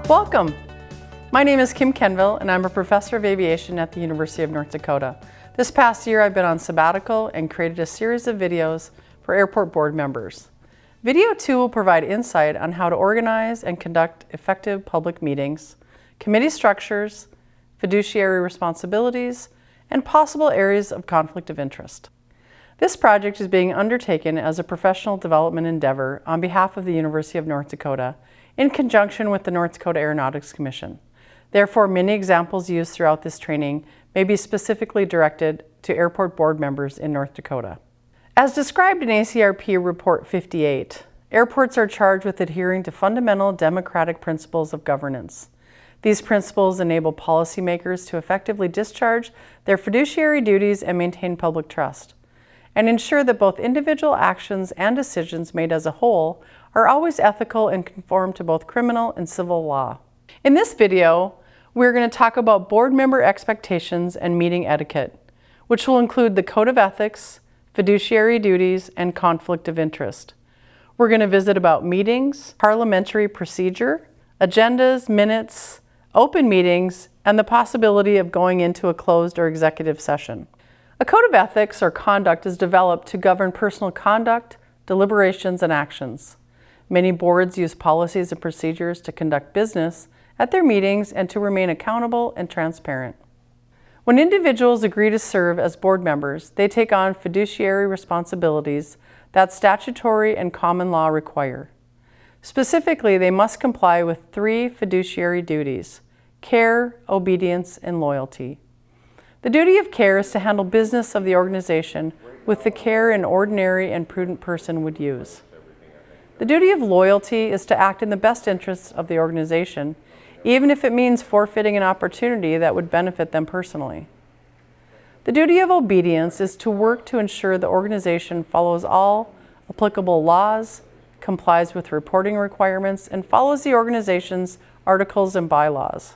Welcome! My name is Kim Kenville and I'm a professor of aviation at the University of North Dakota. This past year I've been on sabbatical and created a series of videos for airport board members. Video 2 will provide insight on how to organize and conduct effective public meetings, committee structures, fiduciary responsibilities, and possible areas of conflict of interest. This project is being undertaken as a professional development endeavor on behalf of the University of North Dakota in conjunction with the North Dakota Aeronautics Commission. Therefore, many examples used throughout this training may be specifically directed to airport board members in North Dakota. As described in ACRP Report 58, airports are charged with adhering to fundamental democratic principles of governance. These principles enable policymakers to effectively discharge their fiduciary duties and maintain public trust, and ensure that both individual actions and decisions made as a whole are always ethical and conform to both criminal and civil law. In this video, we're going to talk about board member expectations and meeting etiquette, which will include the code of ethics, fiduciary duties, and conflict of interest. We're going to visit about meetings, parliamentary procedure, agendas, minutes, open meetings, and the possibility of going into a closed or executive session. A code of ethics or conduct is developed to govern personal conduct, deliberations, and actions. Many boards use policies and procedures to conduct business at their meetings and to remain accountable and transparent. When individuals agree to serve as board members, they take on fiduciary responsibilities that statutory and common law require. Specifically, they must comply with 3 fiduciary duties: care, obedience, and loyalty. The duty of care is to handle business of the organization with the care an ordinary and prudent person would use. The duty of loyalty is to act in the best interests of the organization, even if it means forfeiting an opportunity that would benefit them personally. The duty of obedience is to work to ensure the organization follows all applicable laws, complies with reporting requirements, and follows the organization's articles and bylaws.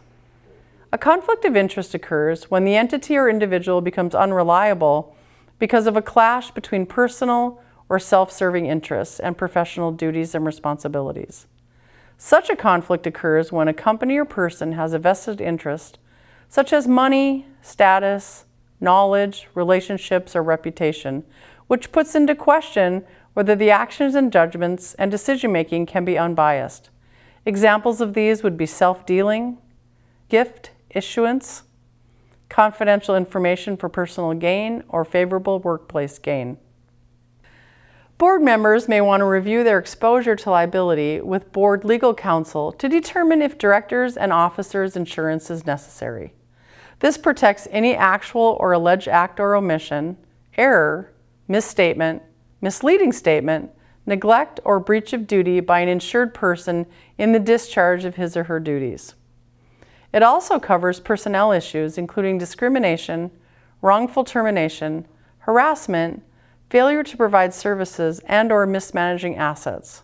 A conflict of interest occurs when the entity or individual becomes unreliable because of a clash between personal or self-serving interests and professional duties and responsibilities. Such a conflict occurs when a company or person has a vested interest, such as money, status, knowledge, relationships, or reputation, which puts into question whether the actions and judgments and decision-making can be unbiased. Examples of these would be self-dealing, gift issuance, confidential information for personal gain, or favorable workplace gain. Board members may want to review their exposure to liability with board legal counsel to determine if directors' and officers' insurance is necessary. This protects any actual or alleged act or omission, error, misstatement, misleading statement, neglect, or breach of duty by an insured person in the discharge of his or her duties. It also covers personnel issues including discrimination, wrongful termination, harassment, failure to provide services, and/or mismanaging assets.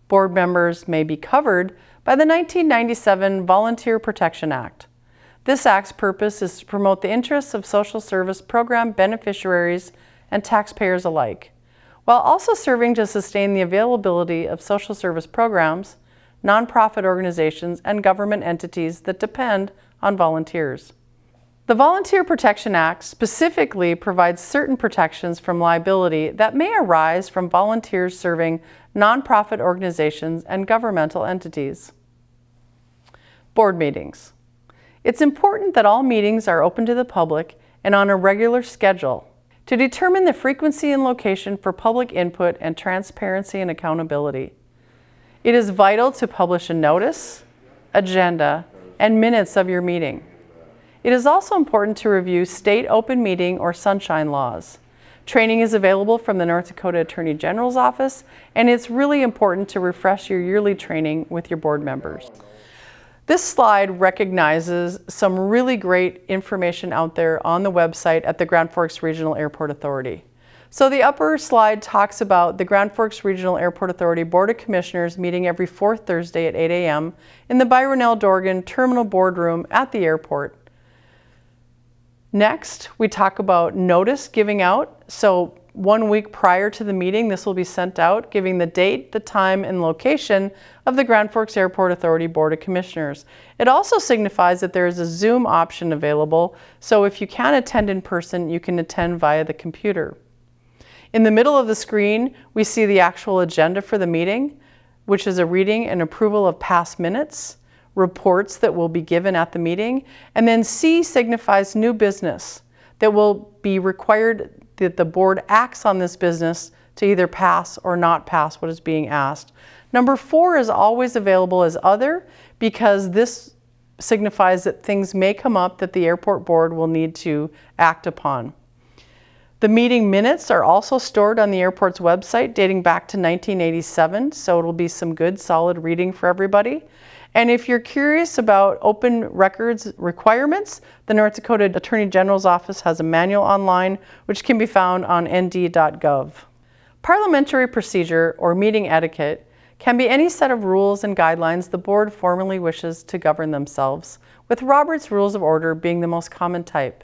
Board members may be covered by the 1997 Volunteer Protection Act. This act's purpose is to promote the interests of social service program beneficiaries and taxpayers alike, while also serving to sustain the availability of social service programs, nonprofit organizations, and government entities that depend on volunteers. The Volunteer Protection Act specifically provides certain protections from liability that may arise from volunteers serving nonprofit organizations and governmental entities. Board meetings. It's important that all meetings are open to the public and on a regular schedule to determine the frequency and location for public input and transparency and accountability. It is vital to publish a notice, agenda, and minutes of your meeting. It is also important to review state open meeting or sunshine laws. Training is available from the North Dakota Attorney General's office, and it's really important to refresh your yearly training with your board members. This slide recognizes some really great information out there on the website at the Grand Forks Regional Airport Authority. So the upper slide talks about the Grand Forks Regional Airport Authority Board of Commissioners meeting every 4th Thursday at 8 a.m. in the Byron L. Dorgan Terminal Boardroom at the airport. Next, we talk about notice giving out. So 1 week prior to the meeting, this will be sent out, giving the date, the time, and location of the Grand Forks Airport Authority Board of Commissioners. It also signifies that there is a Zoom option available, so if you can't attend in person, you can attend via the computer. In the middle of the screen, we see the actual agenda for the meeting, which is a reading and approval of past minutes, reports that will be given at the meeting, and then C signifies new business that will be required that the board acts on this business to either pass or not pass what is being asked. Number 4 is always available as other because this signifies that things may come up that the airport board will need to act upon. The meeting minutes are also stored on the airport's website dating back to 1987, so it'll be some good solid reading for everybody. And if you're curious about open records requirements, the North Dakota Attorney General's Office has a manual online which can be found on nd.gov. Parliamentary procedure or meeting etiquette can be any set of rules and guidelines the board formally wishes to govern themselves, with Robert's Rules of Order being the most common type.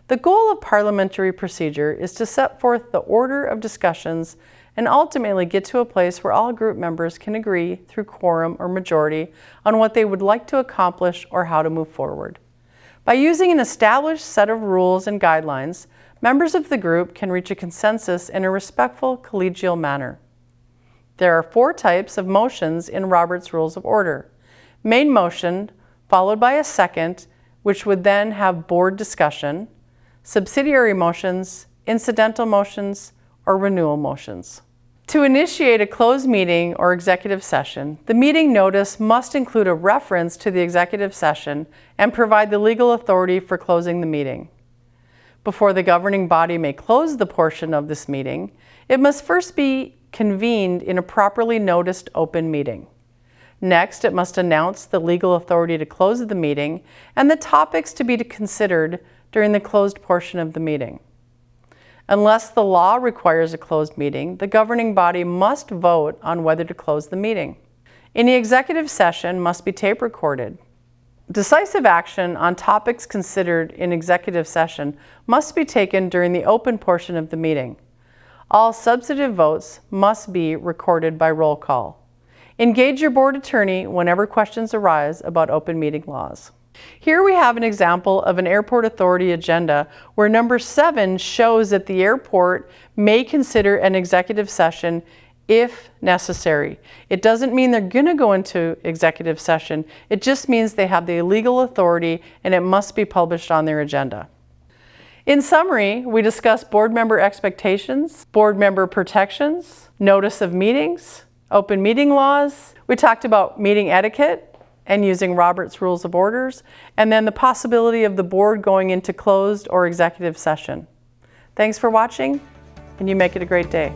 The goal of parliamentary procedure is to set forth the order of discussions and ultimately get to a place where all group members can agree through quorum or majority on what they would like to accomplish or how to move forward. By using an established set of rules and guidelines, members of the group can reach a consensus in a respectful, collegial manner. There are 4 types of motions in Robert's Rules of Order. Main motion, followed by a second, which would then have board discussion, subsidiary motions, incidental motions, or renewal motions. To initiate a closed meeting or executive session, the meeting notice must include a reference to the executive session and provide the legal authority for closing the meeting. Before the governing body may close the portion of this meeting, it must first be convened in a properly noticed open meeting. Next, it must announce the legal authority to close the meeting and the topics to be considered during the closed portion of the meeting. Unless the law requires a closed meeting, the governing body must vote on whether to close the meeting. Any executive session must be tape recorded. Decisive action on topics considered in executive session must be taken during the open portion of the meeting. All substantive votes must be recorded by roll call. Engage your board attorney whenever questions arise about open meeting laws. Here we have an example of an airport authority agenda where number 7 shows that the airport may consider an executive session if necessary. It doesn't mean they're going to go into executive session. It just means they have the legal authority and it must be published on their agenda. In summary, we discussed board member expectations, board member protections, notice of meetings, open meeting laws. We talked about meeting etiquette and using Robert's Rules of Orders, and then the possibility of the board going into closed or executive session. Thanks for watching, and you make it a great day.